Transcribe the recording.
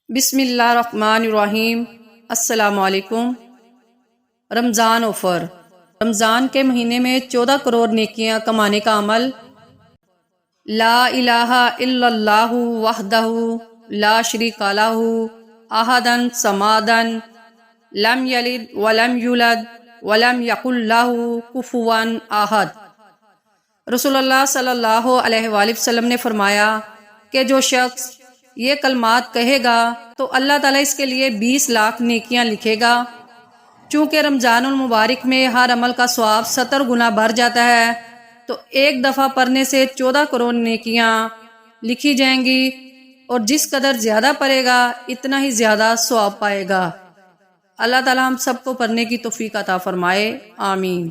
بسم اللہ الرحمن الرحیم۔ السلام علیکم۔ رمضان آفر۔ رمضان کے مہینے میں 14 کروڑ نیکیاں کمانے کا عمل۔ لا الہ الا اللہ وحدہ لا شریک لہ احدن صمدن لم یلد ولم یولد ولم یکن لہ کفوا احد۔ رسول اللہ صلی اللہ علیہ وآلہ وسلم نے فرمایا کہ جو شخص یہ کلمات کہے گا تو اللہ تعالیٰ اس کے لیے 20 لاکھ نیکیاں لکھے گا۔ چونکہ رمضان المبارک میں ہر عمل کا ثواب 70 گنا بڑھ جاتا ہے، تو ایک دفعہ پڑھنے سے 14 کروڑ نیکیاں لکھی جائیں گی، اور جس قدر زیادہ پڑھے گا اتنا ہی زیادہ ثواب پائے گا۔ اللہ تعالیٰ ہم سب کو پڑھنے کی توفیق عطا فرمائے، آمین۔